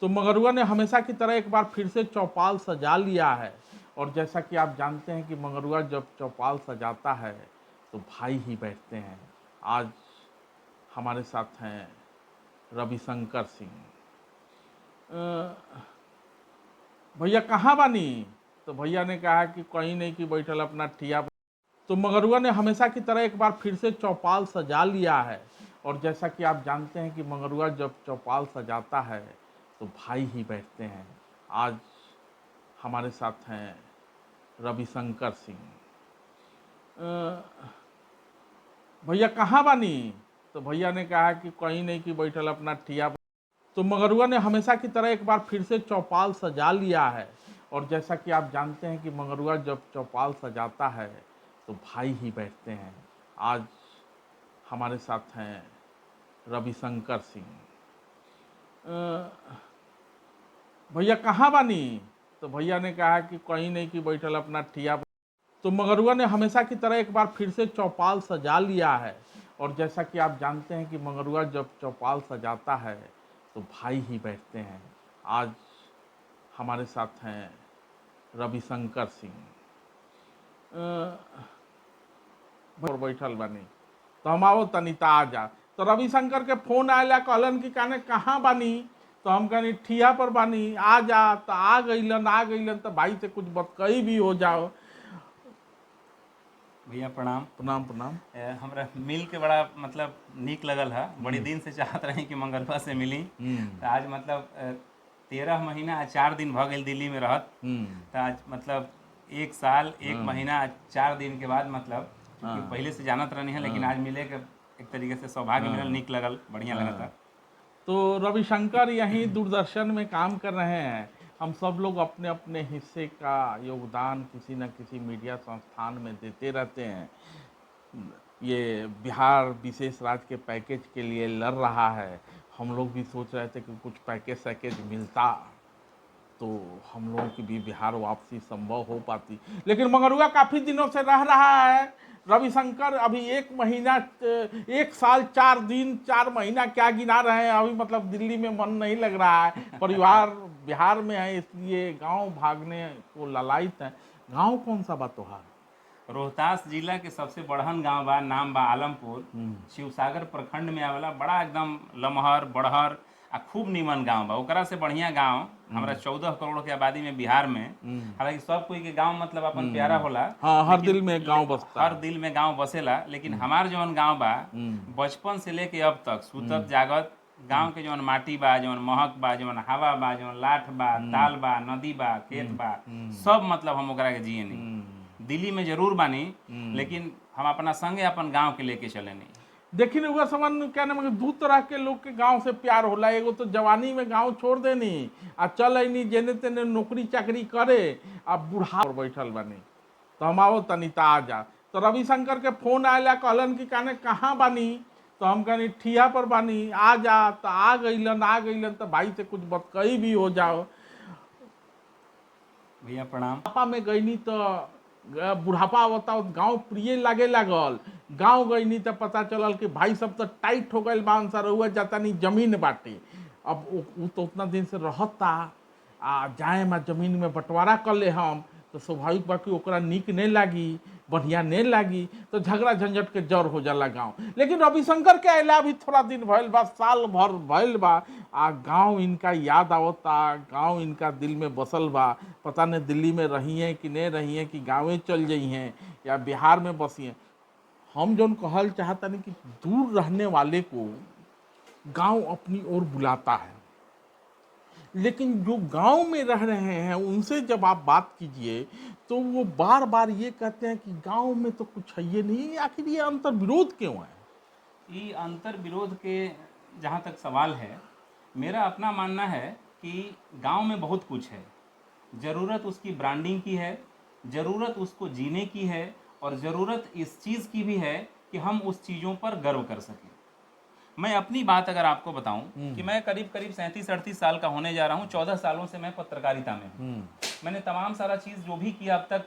तो मगरुआ ने हमेशा की तरह एक बार फिर से चौपाल सजा लिया है। और जैसा कि आप जानते हैं कि मगरुआ जब चौपाल सजाता है तो भाई ही बैठते हैं। आज हमारे साथ हैं रविशंकर सिंह। भैया कहाँ बानी? तो भैया ने कहा कि कहीं नहीं कि बैठल अपना ठिया। तो मगरुआ ने हमेशा की तरह एक बार फिर से चौपाल सजा लिया है। और जैसा कि आप जानते हैं कि मगरुआ जब चौपाल सजाता है तो भाई ही बैठते हैं। आज हमारे साथ हैं रविशंकर सिंह। भैया कहाँ बानी? तो भैया ने कहा कि कहीं नहीं कि बैठल अपना ठिया। तो मगरुआ ने हमेशा की तरह एक बार फिर से चौपाल सजा लिया है। और जैसा कि आप जानते हैं कि मगरुआ जब चौपाल सजाता है तो भाई ही बैठते हैं। आज हमारे साथ हैं रविशंकर सिंह। भैया कहाँ बानी? तो भैया ने कहा कि कहीं नहीं कि बैठल अपना ठिया। तो मगरुआ ने हमेशा की तरह एक बार फिर से चौपाल सजा लिया है। और जैसा कि आप जानते हैं कि मगरुआ जब चौपाल सजाता है तो भाई ही बैठते हैं। आज हमारे साथ हैं रविशंकर सिंह। और बैठल बानी तो हम आओ तनिता आ जा। तो रविशंकर के फोन आयला, कहलन कि काने कहाँ बानी? तो हम कहनी ठिया पर बानी, आ जा। तो आ गईलन तो भाई से कुछ बतकही भी हो जाओ। भैया प्रणाम। प्रणाम प्रणाम। हमरा मिल के बड़ा मतलब नीक लगल है। बड़ी दिन से चाहत रही कि मंगलवा से मिली। तो आज मतलब 13 महीना आ 4 दिन भ गई दिल्ली में रहत। तो आज मतलब 1 साल 1 महीना 4 दिन के बाद मतलब क्योंकि पहले से जानत रहनी है, लेकिन आज मिले के एक तरीके से सौभाग्य मिलल, नीक लगल, बढ़िया लगा था। तो रविशंकर यहीं दूरदर्शन में काम कर रहे हैं। हम सब लोग अपने अपने हिस्से का योगदान किसी न किसी मीडिया संस्थान में देते रहते हैं। ये बिहार विशेष राज्य के पैकेज के लिए लड़ रहा है। हम लोग भी सोच रहे थे कि कुछ पैकेज मिलता तो हम लोगों की भी बिहार वापसी संभव हो पाती, लेकिन मगरुआ काफ़ी दिनों से रह रहा है। रविशंकर अभी 1 महीना 1 साल 4 दिन 4 महीना क्या गिना रहे हैं। अभी मतलब दिल्ली में मन नहीं लग रहा है, परिवार बिहार में है, इसलिए गांव भागने को ललायत है। गांव कौन सा बा तोहार? रोहतास जिला के सबसे बड़हन गांव बा, नाम बा आलमपुर। शिवसागर प्रखंड में आवेला। बड़ा एकदम लमहर बड़हर आ खूब नीमन गांव बा। ओकरा से बढ़िया गांव हमरा 14 करोड़ के आबादी में बिहार में, हालांकि सब कोई के गांव मतलब अपन प्यारा होला। हाँ, हर दिल में गांव बसता हर दिल में गांव बसेला। लेकिन हमार जौन गांव बा, बचपन से लेके अब तक सुतत जागत गांव के जौन माटी बा, जौन महक बा, जौन हवा बा, जौन लाठ बा, ताल बा, नदी बा, खेत बा, सब मतलब हम ओकरा के जिए नहीं। दिल्ली में जरूर बानी, लेकिन हम अपना संगे अपन गांव के लेके चले नहीं। देखी नहीं हुआ समझ क्या नाम है, 2 तरह के लोग के गांव से प्यार होला। एगो तो जवानी में गांव छोड़ देनी आ चल अनी जेने तेने नौकरी चाकरी करे, आ बूढ़ा पर बैठल बनी। तो हम आओ तनिता आ जा। तो रविशंकर के फोन आयला, कहलन कि काने कहाँ बानी? तो हम कहनी ठिया पर बानी, आ जा। तो आ गईलन तो भाई से कुछ बतकही भी हो जाओ। भैया प्रणाम। बुढ़ापा में गईनी तो बुढ़ापा बताओ गांव प्रिय लागे लागल। गांव गईनी तो पता चलल कि भाई सब तो टाइट हो गए बांध सा रहुआ जाता नहीं जमीन बाटे। अब वो तो उतना दिन से रहता आ जाए में जमीन में बंटवारा कर ले हम, तो स्वाभाविक बा कि ओकरा नीक नहीं लागी, बढ़िया नहीं लागी, तो झगड़ा झंझट के जड़ हो जाला गांव। लेकिन रविशंकर के अला भी थोड़ा दिन भइल बा, साल भर भइल बा, आ गांव इनका याद आवता, गांव इनका दिल में बसल बा। पता नहीं दिल्ली में रही हैं कि नहीं रही हैं, कि गाँवे चल जाई हैं या बिहार में बसी हैं। हम जौन कहल चाहता नहीं कि दूर रहने वाले को गांव अपनी ओर बुलाता है, लेकिन जो गांव में रह रहे हैं उनसे जब आप बात कीजिए तो वो बार बार ये कहते हैं कि गांव में तो कुछ है ये नहीं। आखिर ये अंतर विरोध क्यों है? ये अंतर विरोध के जहाँ तक सवाल है, मेरा अपना मानना है कि गांव में बहुत कुछ है। ज़रूरत उसकी ब्रांडिंग की है, ज़रूरत उसको जीने की है, और ज़रूरत इस चीज़ की भी है कि हम उस चीज़ों पर गर्व कर सकें। मैं अपनी बात अगर आपको बताऊं कि मैं करीब करीब 37-38 साल का होने जा रहा हूं। 14 सालों से मैं पत्रकारिता में हूं। मैंने तमाम सारा चीज़ जो भी किया अब तक,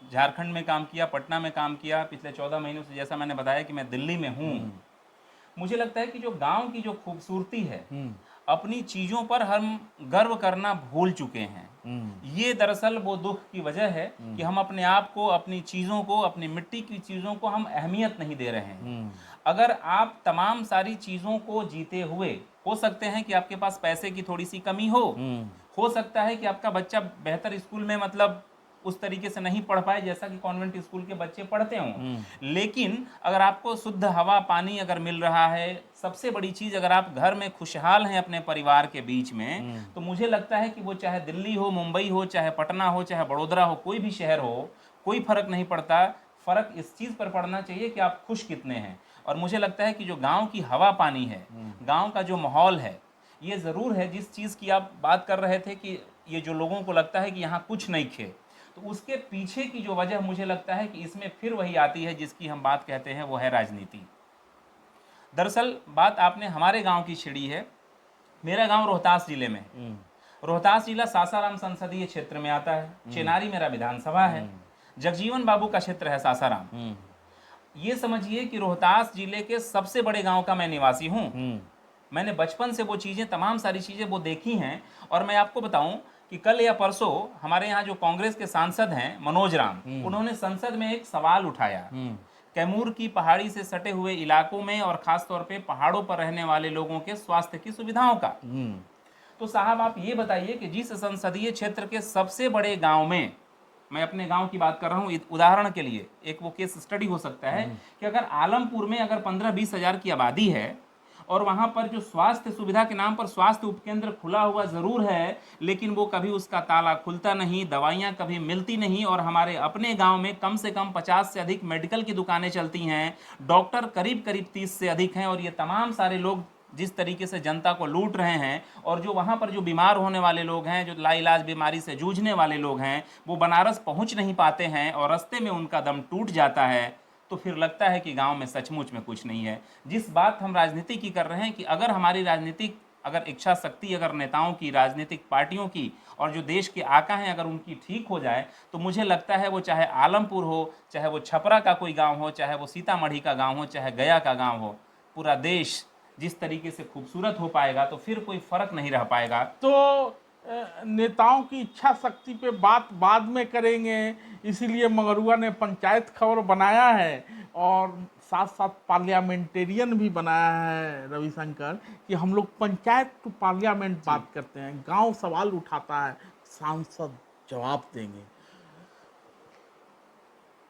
झारखंड में काम किया, पटना में काम किया। पिछले 14 महीनों से जैसा मैंने बताया कि मैं दिल्ली में हूँ। मुझे लगता है कि जो गांव की जो खूबसूरती है अपनी चीज़ों पर हम गर्व करना भूल चुके हैं। ये दरअसल वो दुख की वजह है कि हम अपने आप को, अपनी चीज़ों को, अपनी मिट्टी की चीज़ों को हम अहमियत नहीं दे रहे हैं। अगर आप तमाम सारी चीज़ों को जीते हुए, हो सकते हैं कि आपके पास पैसे की थोड़ी सी कमी हो सकता है कि आपका बच्चा बेहतर स्कूल में मतलब उस तरीके से नहीं पढ़ पाए जैसा कि कॉन्वेंट स्कूल के बच्चे पढ़ते हों, लेकिन अगर आपको शुद्ध हवा पानी अगर मिल रहा है, सबसे बड़ी चीज़ अगर आप घर में खुशहाल हैं अपने परिवार के बीच में, तो मुझे लगता है कि वो चाहे दिल्ली हो, मुंबई हो, चाहे पटना हो, चाहे बड़ोदरा हो, कोई भी शहर हो, कोई फर्क नहीं पड़ता। फर्क इस चीज़ पर पड़ना चाहिए कि आप खुश कितने हैं। और मुझे लगता है कि जो गांव की हवा पानी है, गांव का जो माहौल है, ये ज़रूर है जिस चीज़ की आप बात कर रहे थे कि ये जो लोगों को लगता है कि यहाँ कुछ नहीं खे, तो उसके पीछे की जो वजह मुझे लगता है कि इसमें फिर वही आती है जिसकी हम बात कहते हैं, वो है राजनीति। दरअसल बात आपने हमारे गांव की छिड़ी है। मेरा गांव रोहतास जिले में है। रोहतास जिला सासाराम संसदीय क्षेत्र में आता है। चेनारी मेरा विधानसभा है। जगजीवन बाबू का क्षेत्र है सासाराम। ये समझिए कि रोहतास जिले के सबसे बड़े गांव का मैं निवासी हूं। मैंने बचपन से वो चीज़ें, तमाम सारी चीज़ें वो देखी हैं। और मैं आपको बताऊं कि कल या परसों हमारे यहाँ जो कांग्रेस के सांसद हैं मनोज राम, उन्होंने संसद में एक सवाल उठाया कैमूर की पहाड़ी से सटे हुए इलाकों में और खासतौर पे पहाड़ों पर रहने वाले लोगों के स्वास्थ्य की सुविधाओं का। तो साहब आप ये बताइए कि जिस संसदीय क्षेत्र के सबसे बड़े गांव में, मैं अपने गांव की बात कर रहा हूं, उदाहरण के लिए एक वो केस स्टडी हो सकता है कि अगर आलमपुर में अगर 15-20 हज़ार की आबादी है और वहां पर जो स्वास्थ्य सुविधा के नाम पर स्वास्थ्य उपकेंद्र खुला हुआ जरूर है, लेकिन वो कभी उसका ताला खुलता नहीं, दवाइयां कभी मिलती नहीं, और हमारे अपने गांव में कम से कम 50 से अधिक मेडिकल की दुकानें चलती हैं, डॉक्टर करीब करीब 30 से अधिक हैं, और ये तमाम सारे लोग जिस तरीके से जनता को लूट रहे हैं, और जो वहाँ पर जो बीमार होने वाले लोग हैं, जो लाइलाज बीमारी से जूझने वाले लोग हैं, वो बनारस पहुँच नहीं पाते हैं और रास्ते में उनका दम टूट जाता है, तो फिर लगता है कि गांव में सचमुच में कुछ नहीं है। जिस बात हम राजनीति की कर रहे हैं कि अगर हमारी राजनीतिक अगर इच्छा शक्ति, अगर नेताओं की, राजनीतिक पार्टियों की और जो देश के आका हैं अगर उनकी ठीक हो जाए, तो मुझे लगता है वो चाहे आलमपुर हो, चाहे वो छपरा का कोई गांव हो, चाहे वो सीतामढ़ी का गांव हो, चाहे गया का गांव हो, पूरा देश जिस तरीके से खूबसूरत हो पाएगा, तो फिर कोई फर्क नहीं रह पाएगा। तो नेताओं की इच्छा शक्ति पे बात बाद में करेंगे, इसीलिए मगरुआ ने पंचायत खबर बनाया है और साथ साथ पार्लियामेंटेरियन भी बनाया है रविशंकर, कि हम लोग पंचायत टू पार्लियामेंट बात करते हैं। गांव सवाल उठाता है, सांसद जवाब देंगे।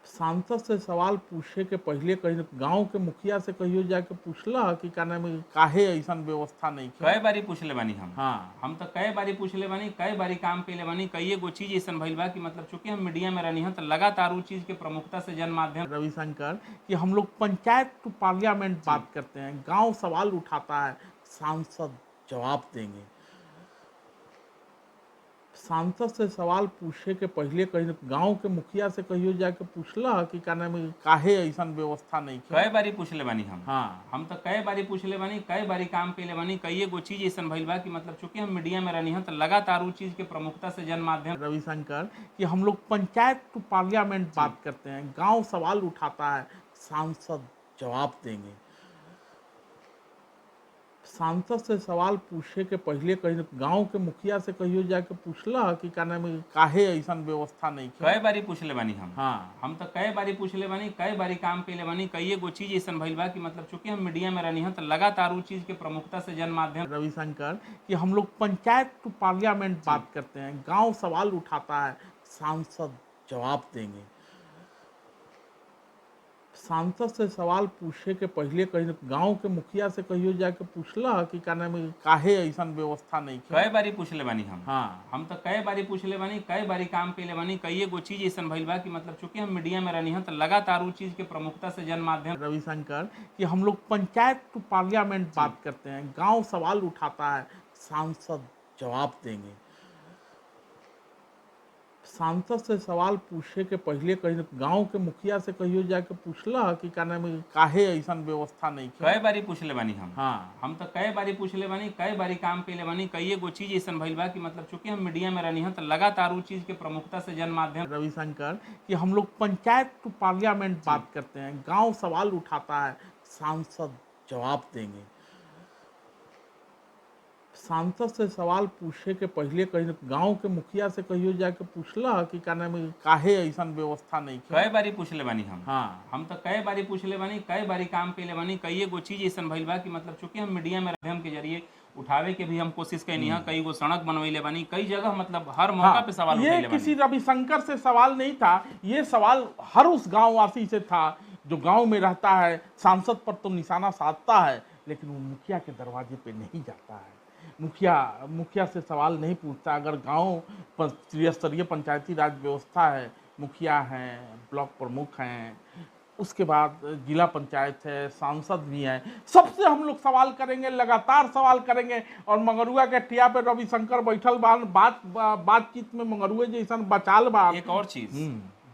सांसद से सवाल पूछे के पहले कहीं गांव के मुखिया से कहियो जाके पूछला कि का नाम है, काहे ऐसा व्यवस्था नहीं है। कई बारी पूछ ले बानी हम। हाँ, हम तो कई बारी पूछ ले बानी, कई बारी काम के ले बानी। कई गो चीज ऐसा भइल बा कि मतलब चूंकि हम मीडिया में रहनी है तो लगातार उस चीज के प्रमुखता से जन माध्यम रविशंकर, कि हम लोग पंचायत टू पार्लियामेंट बात करते हैं। गांव सवाल उठाता है, सांसद जवाब देंगे। सांसद से सवाल पूछे के पहले कहीं गांव के मुखिया से कहियो जाके पूछला कि का नाम है, काहे ऐसा व्यवस्था नहीं है। कई बारी पूछ ले बानी हम। हाँ, हम तो कई बारी पूछ ले बानी, कई बारी काम के ले बानी। कई गो चीज ऐसा भइल बा कि मतलब चूंकि हम मीडिया में रहनी है तो लगातार उस चीज के प्रमुखता से जन माध्यम रविशंकर, कि हम लोग पंचायत टू पार्लियामेंट बात करते हैं। गांव सवाल उठाता है, सांसद जवाब देंगे। सांसद से सवाल पूछे के पहले कहीं गांव के मुखिया से कहियो जाके पूछला कि का नाम है, काहे ऐसा व्यवस्था नहीं है। कई बारी पूछ ले बानी हम। हाँ, हम तो कई बारी पूछ ले बानी, कई बारी काम के ले बानी। कई गो चीज ऐसा भइल बा कि मतलब चूंकि हम मीडिया में रहनी है तो लगातार उस चीज के प्रमुखता से जन माध्यम रविशंकर, कि हम लोग पंचायत टू पार्लियामेंट बात करते हैं। गांव सवाल उठाता है, सांसद जवाब देंगे। सांसद से सवाल पूछे के पहले कहीं गांव के मुखिया से कहियो जाके पूछला कि का नाम है, काहे ऐसा व्यवस्था नहीं है। कई बारी पूछ ले बानी हम। हाँ, हम तो कई बारी पूछ ले बानी, कई बारी काम के ले बानी। कई गो चीज ऐसा भइल बा कि मतलब चूंकि हम मीडिया में रहनी है तो लगातार उस चीज के प्रमुखता से जन माध्यम रविशंकर, कि हम लोग पंचायत टू पार्लियामेंट बात करते हैं। गांव सवाल उठाता है, सांसद जवाब देंगे। सांसद से सवाल पूछे के पहले कहीं गांव के मुखिया से कहियो जाके पूछला कि का नाम है, काहे ऐसा व्यवस्था नहीं है। कई बारी पूछ ले बानी हम। हाँ, हम तो कई बारी पूछ ले बानी, कई बारी काम के ले बानी। कई गो चीज ऐसा भइल बा कि मतलब चूंकि हम मीडिया में रहनी है तो लगातार उस चीज के प्रमुखता से जन माध्यम रविशंकर, कि हम लोग पंचायत टू पार्लियामेंट बात करते हैं। गांव सवाल उठाता है, सांसद जवाब देंगे। सांसद से सवाल पूछे के पहले कहीं गांव के मुखिया से कहियो जाके पूछला कि का नाम है, काहे ऐसा व्यवस्था नहीं है? कई बारी पूछ ले बानी हम। हाँ हम तो कई बारी पूछ ले बानी, कई बारी काम कैले बानी, कई गो चीज ऐसा भइल बा कि मतलब चूंकि हम मीडिया में माध्यम के जरिए उठावे के भी हम कोशिश कैनी है, कई गो सड़क बनवैले बानी, कई जगह मतलब हर मौका पे सवाल ये उठैले किसी बानी। रविशंकर से सवाल नहीं था, ये सवाल हर उस गांव वासी से था जो गांव में रहता है, सांसद पर तो निशाना साधता है लेकिन वो मुखिया के दरवाजे पे नहीं जाता है, मुखिया से सवाल नहीं पूछता। अगर गांव त्रिस्तरीय पंचायती राज व्यवस्था है, मुखिया हैं, ब्लॉक प्रमुख हैं, उसके बाद जिला पंचायत है, सांसद भी हैं, सबसे हम लोग सवाल करेंगे, लगातार सवाल करेंगे। और मंगरुआ के टिया पे रविशंकर बैठल बा, बातचीत में मंगरुए जैसा बचाल बा। एक और चीज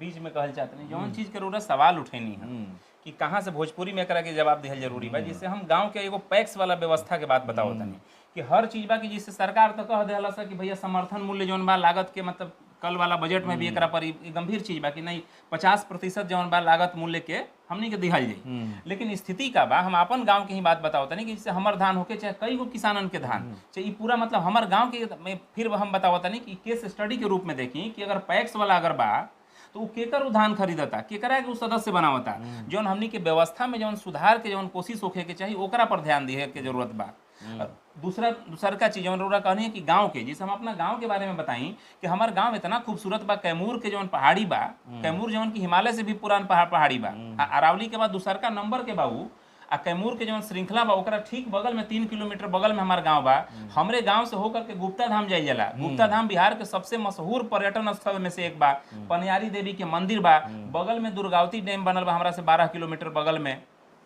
बीच में कहल चाहते नहीं, जौन चीज के रोरा सवाल उठेनी है कि कहाँ से भोजपुरी में करा के जवाब दिहल जरूरी बा, जिससे हम गांव के एगो पैक्स वाला व्यवस्था के बात बताओ तनी कि हर चीज बा कि जिससे सरकार तो कह देहला सा कि भैया समर्थन मूल्य जौन बा लागत के मतलब कल वाला बजट में भी एकरा पर गंभीर चीज बा कि नहीं 50% जौन बा लागत मूल्य के हमनी के दिहल जाई। लेकिन स्थिति का बा, हम अपन गांव के ही बात बताओ तनी कि जिससे हमर धान होके चाहे कई गो किसानन के धान चाहे ई पूरा मतलब हमर गांव के में फिर हम बताओ तनी कि केस स्टडी के रूप में देखी कि अगर पैक्स वाला अगर बा तो वो केकर धान खरीदता, केकरा के सदस्य बनावता, जौन हमनी के व्यवस्था में जौन सुधार के जौन कोशिश होखे के चाहिए ओकरा पर ध्यान दिए के जरूरत बा। दूसर का चीज जौन कहनी है कि गांव के, जिसे हम अपना गांव के बारे में बताई कि हमार गांव इतना खूबसूरत बा, कैमूर के जौन पहाड़ी बा, कैमूर जौन की हिमालय से भी पुरान पहाड़ी बा, अरावली के बाद दूसर का नंबर के बाबू आ कैमूर के जौन श्रृंखला बा ओकरा ठीक बगल में 3 किलोमीटर बगल में हमार गांव बा। हमरे गांव से होकर के गुप्ता धाम जाइल जाला। गुप्ता धाम बिहार के सबसे मशहूर पर्यटन स्थल में से एक बा। पनियारी देवी के मंदिर बा, बगल में दुर्गावती डैम बनल बा, हमरा से 12 किलोमीटर बगल में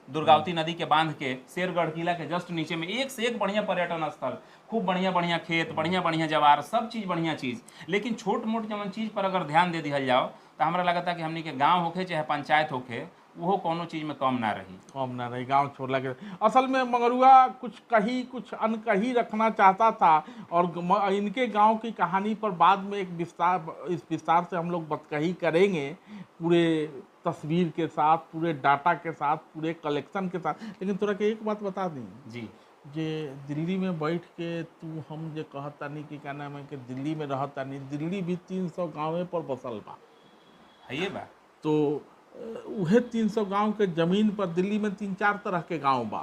दुर्गावती नदी के बांध के शेरगढ़ किला के जस्ट नीचे में एक से एक बढ़िया पर्यटन स्थल, खूब बढ़िया बढ़िया खेत, बढ़िया बढ़िया जवार, सब चीज बढ़िया चीज। लेकिन छोट मोट जवन चीज पर अगर ध्यान दे दिहल जाओ तो हमरा लगता कि हमनी के गांव होखे चाहे पंचायत होखे वो कोनो चीज में कम ना रही, गांव छोड़ला के। असल में मंगरुआ कुछ कही कुछ अनकही रखना चाहता था और इनके गांव की कहानी पर बाद में एक विस्तार से हम लोग बतकही करेंगे, पूरे तस्वीर के साथ, पूरे डाटा के साथ, पूरे कलेक्शन के साथ। लेकिन तोरा के एक बात बता दी जी, जे दिल्ली में बैठ के तू हम जे कहतानी कि क्या नाम है कि दिल्ली में रहतानी, दिल्ली भी 300 गाँव पर बसल बा है ये बा। तो उहे 300 गांव के जमीन पर दिल्ली में 3-4 तरह के गांव बा।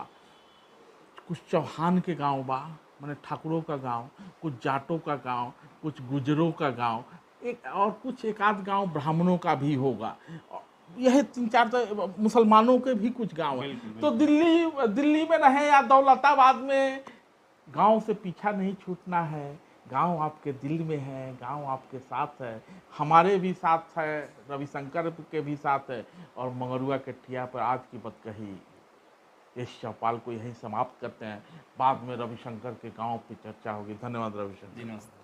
कुछ चौहान के गांव बा, माने ठाकुरों का गांव, कुछ जाटों का गांव, कुछ गुजरों का गांव, और कुछ एक आध गांव ब्राह्मणों का भी होगा। यह 3-4 तो मुसलमानों के भी कुछ गांव है। तो दिल्ली में रहे या दौलताबाद में, गांव से पीछा नहीं छूटना है। गांव आपके दिल में है, गांव आपके साथ है, हमारे भी साथ है, रविशंकर के भी साथ है। और मंगरुआ के ठिया पर आज की बतकही इस चौपाल को यहीं समाप्त करते हैं। बाद में रविशंकर के गांव की चर्चा होगी। धन्यवाद रविशंकर। जी नमस्ते।